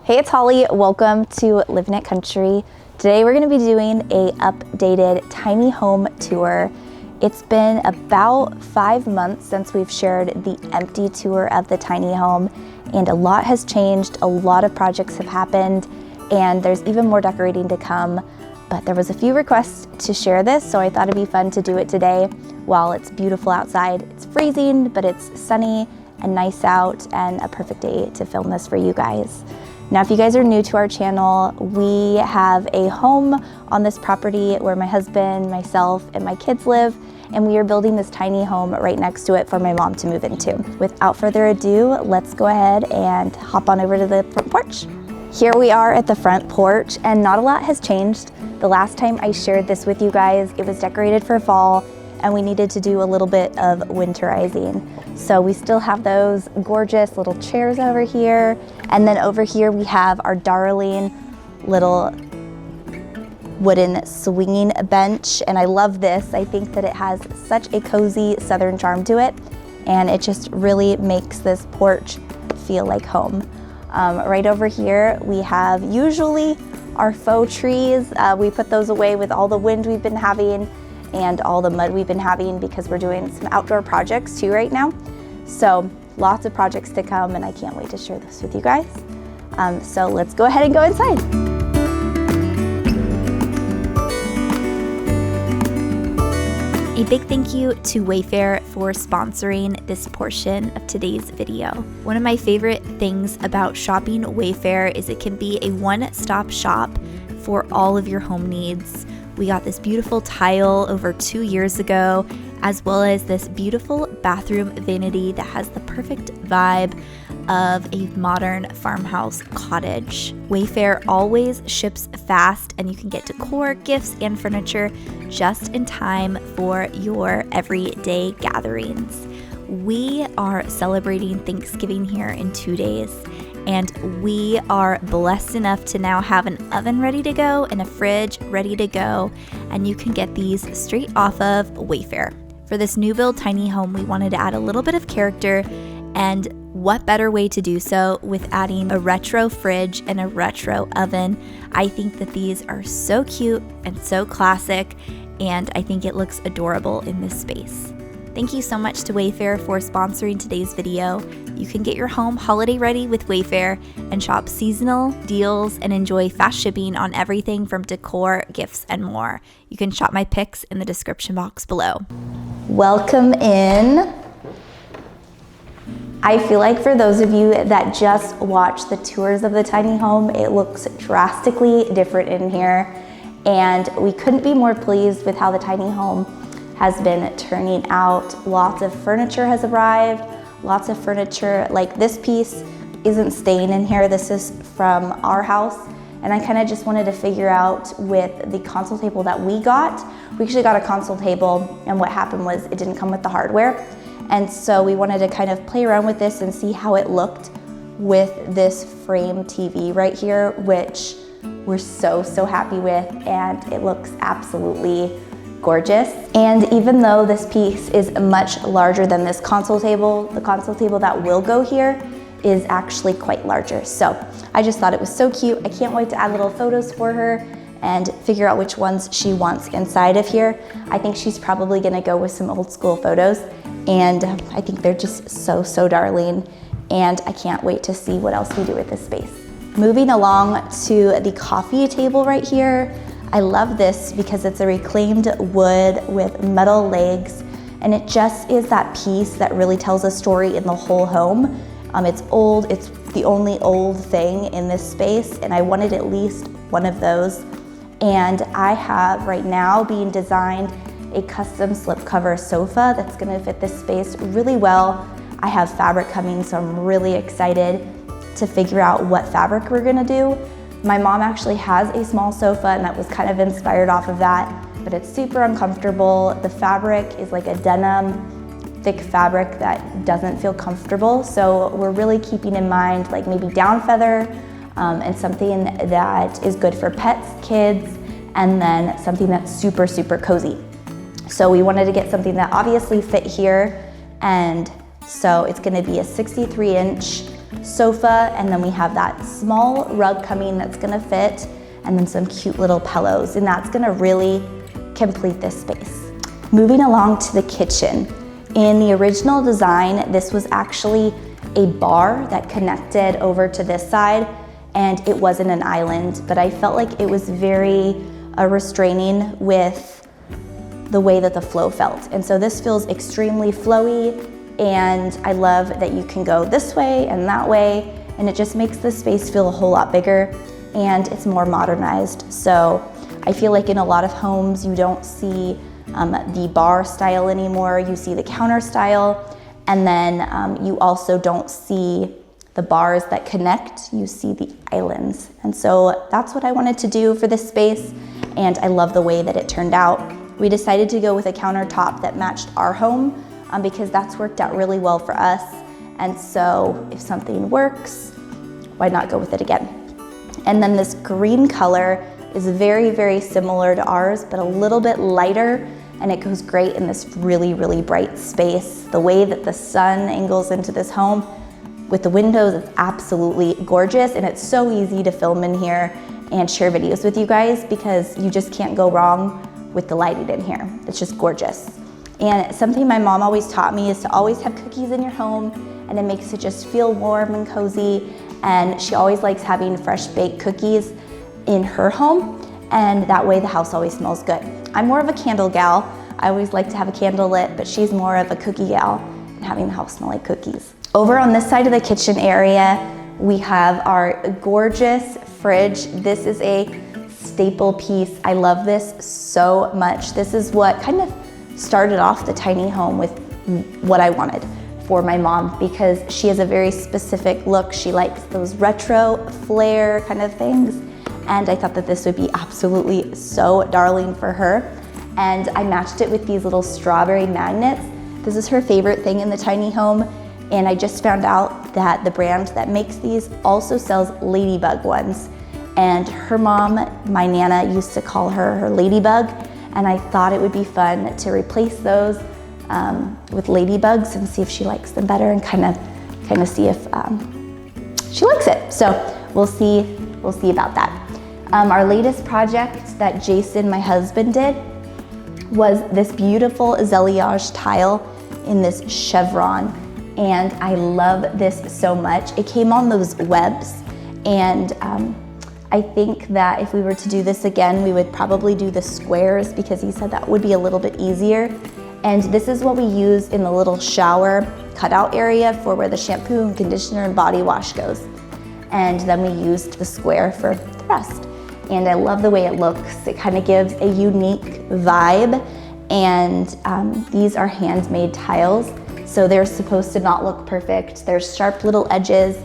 Hey, it's Holly. Welcome to Living It Country. Today we're going to be doing a updated tiny home tour. It's been about 5 months since we've shared the empty tour of the tiny home, and a lot has changed. A lot of projects have happened, and there's even more decorating to come. But there was a few requests to share this, so I thought it'd be fun to do it today while it's beautiful outside. It's freezing, but it's sunny and nice out, and a perfect day to film this for you guys. Now, if you guys are new to our channel, we have a home on this property where my husband, myself, and my kids live, and we are building this tiny home right next to it for my mom to move into. Without further ado, let's go ahead and hop on over to the front porch. Here we are at the front porch, and not a lot has changed. The last time I shared this with you guys, it was decorated for fall, and we needed to do a little bit of winterizing. So we still have those gorgeous little chairs over here. And then over here we have our darling little wooden swinging bench. And I love this. I think that it has such a cozy southern charm to it. And it just really makes this porch feel like home. Right over here we have usually our faux trees. We put those away with all the wind we've been having and all the mud we've been having because we're doing some outdoor projects too right now. So lots of projects to come, and I can't wait to share this with you guys. So let's go ahead and go inside. A big thank you to Wayfair for sponsoring this portion of today's video. One of my favorite things about shopping Wayfair is it can be a one-stop shop for all of your home needs. We got this beautiful tile over 2 years ago, as well as this beautiful bathroom vanity that has the perfect vibe of a modern farmhouse cottage. Wayfair always ships fast, and you can get decor, gifts, and furniture just in time for your everyday gatherings. We are celebrating Thanksgiving here in 2 days, and we are blessed enough to now have an oven ready to go and a fridge ready to go, and you can get these straight off of Wayfair. For this new build tiny home, we wanted to add a little bit of character, and what better way to do so with adding a retro fridge and a retro oven. I think that these are so cute and so classic, and I think it looks adorable in this space. Thank you so much to Wayfair for sponsoring today's video. You can get your home holiday ready with Wayfair and shop seasonal deals and enjoy fast shipping on everything from decor, gifts, and more. You can shop my pics in the description box below. Welcome in. I feel like for those of you that just watched the tours of the tiny home, it looks drastically different in here, and we couldn't be more pleased with how the tiny home has been turning out. Lots of furniture has arrived, lots of furniture. Like this piece isn't staying in here. This is from our house. And I kind of just wanted to figure out with the console table that we got. We actually got a console table, and what happened was it didn't come with the hardware. And so we wanted to kind of play around with this and see how it looked with this frame TV right here, which we're so happy with, and it looks absolutely gorgeous. And even though this piece is much larger than this console table, the console table that will go here is actually quite larger. So I just thought it was so cute. I can't wait to add little photos for her and figure out which ones she wants inside of here. I think she's probably gonna go with some old school photos, and I think they're just so darling, and I can't wait to see what else we do with this space. Moving along to the coffee table right here. I love this because it's a reclaimed wood with metal legs, and it just is that piece that really tells a story in the whole home. It's old, it's the only old thing in this space, and I wanted at least one of those. And I have right now being designed a custom slipcover sofa that's gonna fit this space really well. I have fabric coming, so I'm really excited to figure out what fabric we're gonna do. My mom actually has a small sofa, and that was kind of inspired off of that, but it's super uncomfortable. The fabric is like a denim, thick fabric that doesn't feel comfortable. So we're really keeping in mind like maybe down feather and something that is good for pets, kids, and then something that's super cozy. So we wanted to get something that obviously fit here, and so it's gonna be a 63-inch sofa, and then we have that small rug coming that's gonna fit, and then some cute little pillows, and that's gonna really complete this space. Moving along to the kitchen. In the original design, this was actually a bar that connected over to this side, and it wasn't an island, but I felt like it was very restraining with the way that the flow felt. And so this feels extremely flowy, and I love that you can go this way and that way, and it just makes the space feel a whole lot bigger, and it's more modernized. So I feel like in a lot of homes, you don't see the bar style anymore, you see the counter style, and then you also don't see the bars that connect, you see the islands. And so that's what I wanted to do for this space, and I love the way that it turned out. We decided to go with a countertop that matched our home because that's worked out really well for us. And so if something works, why not go with it again? And then this green color is very, very similar to ours, but a little bit lighter, and it goes great in this really, really bright space. The way that the sun angles into this home with the windows is absolutely gorgeous, and it's so easy to film in here and share videos with you guys because you just can't go wrong with the lighting in here. It's just gorgeous. And something my mom always taught me is to always have cookies in your home, and it makes it just feel warm and cozy. And she always likes having fresh baked cookies in her home, and that way the house always smells good. I'm more of a candle gal. I always like to have a candle lit, but she's more of a cookie gal and having the house smell like cookies. Over on this side of the kitchen area, we have our gorgeous fridge. This is a staple piece. I love this so much. This is what kind of started off the tiny home with what I wanted for my mom, because she has a very specific look. She likes those retro flair kind of things, and I thought that this would be absolutely so darling for her. And I matched it with these little strawberry magnets. This is her favorite thing in the tiny home, and I just found out that the brand that makes these also sells ladybug ones. And her mom, my Nana, used to call her ladybug, and I thought it would be fun to replace those with ladybugs and see if she likes them better, and kind of see if she likes it. So we'll see about that. Our latest project that Jason, my husband, did was this beautiful azaleage tile in this chevron, and I love this so much. It came on those webs, and I think that if we were to do this again, we would probably do the squares because he said that would be a little bit easier. And this is what we use in the little shower cutout area for where the shampoo and conditioner and body wash goes. And then we used the square for the rest. And I love the way it looks. It kind of gives a unique vibe. And these are handmade tiles, so they're supposed to not look perfect. There's sharp little edges,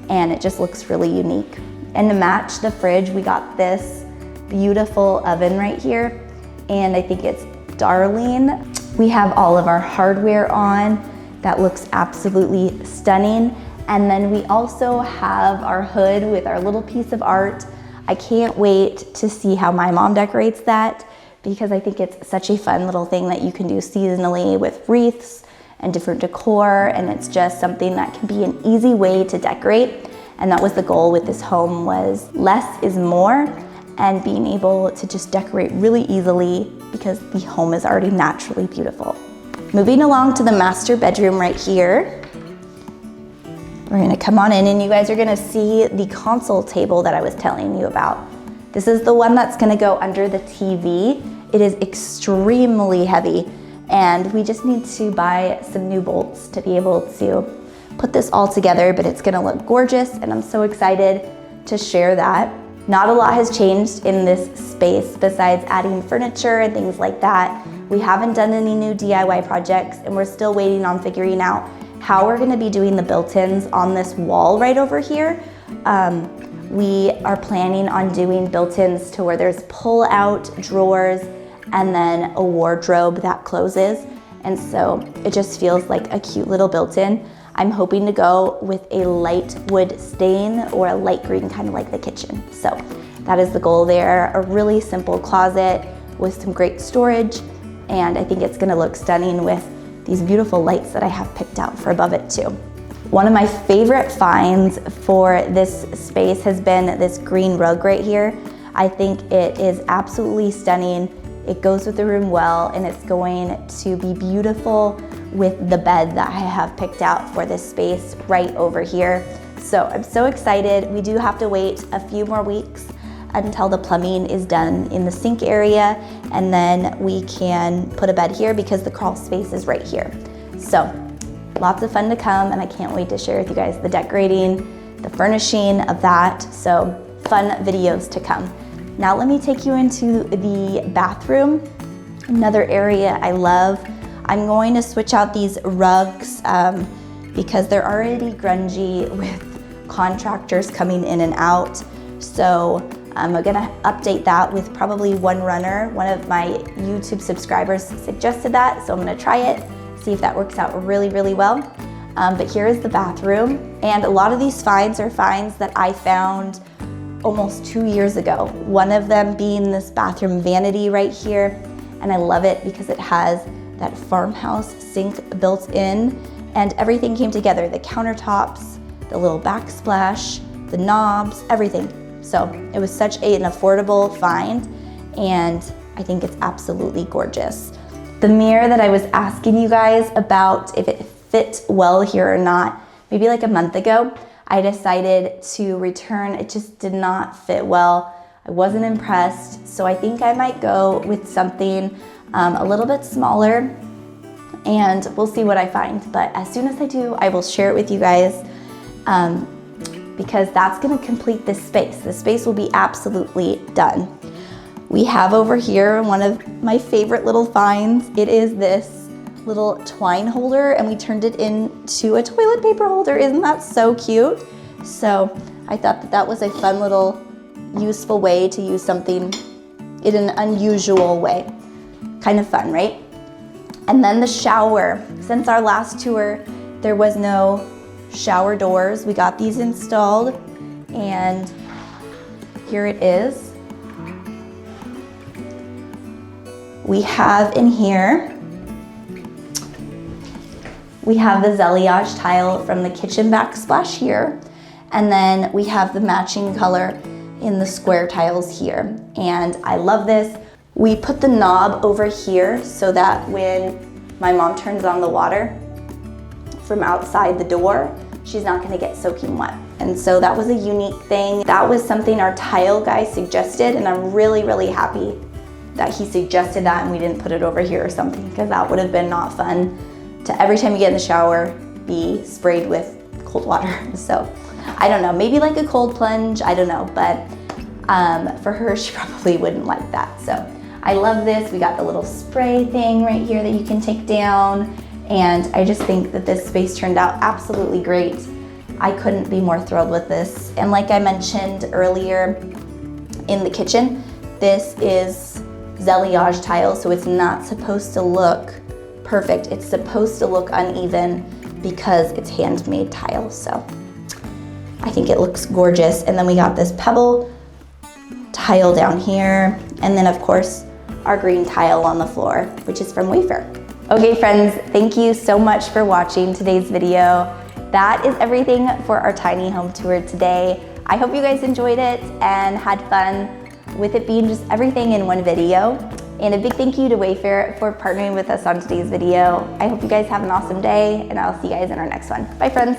and it just looks really unique. And to match the fridge, we got this beautiful oven right here, and I think it's darling. We have all of our hardware on. That looks absolutely stunning. And then we also have our hood with our little piece of art. I can't wait to see how my mom decorates that, because I think it's such a fun little thing that you can do seasonally with wreaths and different decor, and it's just something that can be an easy way to decorate. And that was the goal with this home, was less is more, and being able to just decorate really easily because the home is already naturally beautiful. Moving along to the master bedroom right here. We're gonna come on in, and you guys are gonna see the console table that I was telling you about. This is the one that's gonna go under the TV. It is extremely heavy, and we just need to buy some new bolts to be able to put this all together, but it's gonna look gorgeous, and I'm so excited to share that. Not a lot has changed in this space besides adding furniture and things like that. We haven't done any new DIY projects, and we're still waiting on figuring out how we're gonna be doing the built-ins on this wall right over here. We are planning on doing built-ins to where there's pull-out drawers and then a wardrobe that closes. And so it just feels like a cute little built-in. I'm hoping to go with a light wood stain or a light green, kind of like the kitchen. So that is the goal there. A really simple closet with some great storage. And I think it's gonna look stunning with these beautiful lights that I have picked out for above it too. One of my favorite finds for this space has been this green rug right here. I think it is absolutely stunning. It goes with the room well, and it's going to be beautiful with the bed that I have picked out for this space right over here. So I'm so excited. We do have to wait a few more weeks until the plumbing is done in the sink area, and then we can put a bed here because the crawl space is right here. So lots of fun to come, and I can't wait to share with you guys the decorating, the furnishing of that. So fun videos to come. Now let me take you into the bathroom, another area I love. I'm going to switch out these rugs because they're already grungy with contractors coming in and out. So I'm gonna update that with probably one runner. One of my YouTube subscribers suggested that, so I'm gonna try it, see if that works out really, really well. But here is the bathroom, and a lot of these finds are finds that I found almost 2 years ago. One of them being this bathroom vanity right here, and I love it because it has that farmhouse sink built in, and everything came together. The countertops, the little backsplash, the knobs, everything. So it was such an affordable find, and I think it's absolutely gorgeous. The mirror that I was asking you guys about if it fit well here or not, maybe like a month ago, I decided to return. It just did not fit well. I wasn't impressed, so I think I might go with something a little bit smaller, and we'll see what I find. But as soon as I do, I will share it with you guys because that's gonna complete this space. The space will be absolutely done. We have over here one of my favorite little finds. It is this little twine holder, and we turned it into a toilet paper holder. Isn't that so cute? So I thought that that was a fun little useful way to use something in an unusual way. Kind of fun, right? And then the shower. Since our last tour, there was no shower doors. We got these installed, and here it is. We have in here, we have the Zeliage tile from the kitchen backsplash here, and then we have the matching color in the square tiles here. And I love this. We put the knob over here so that when my mom turns on the water from outside the door, she's not gonna get soaking wet. And so that was a unique thing. That was something our tile guy suggested, and I'm really, really happy that he suggested that and we didn't put it over here or something, because that would have been not fun to every time you get in the shower be sprayed with cold water. So I don't know, maybe like a cold plunge, I don't know, but for her, she probably wouldn't like that. So I love this. We got the little spray thing right here that you can take down, and I just think that this space turned out absolutely great. I couldn't be more thrilled with this. And like I mentioned earlier in the kitchen, this is Zeliage tile, so it's not supposed to look perfect. It's supposed to look uneven because it's handmade tile. So I think it looks gorgeous. And then we got this pebble tile down here, and then of course our green tile on the floor, which is from Wayfair. Okay friends, thank you so much for watching today's video. That is everything for our tiny home tour today. I hope you guys enjoyed it and had fun with it being just everything in one video. And a big thank you to Wayfair for partnering with us on today's video. I hope you guys have an awesome day, and I'll see you guys in our next one. Bye friends.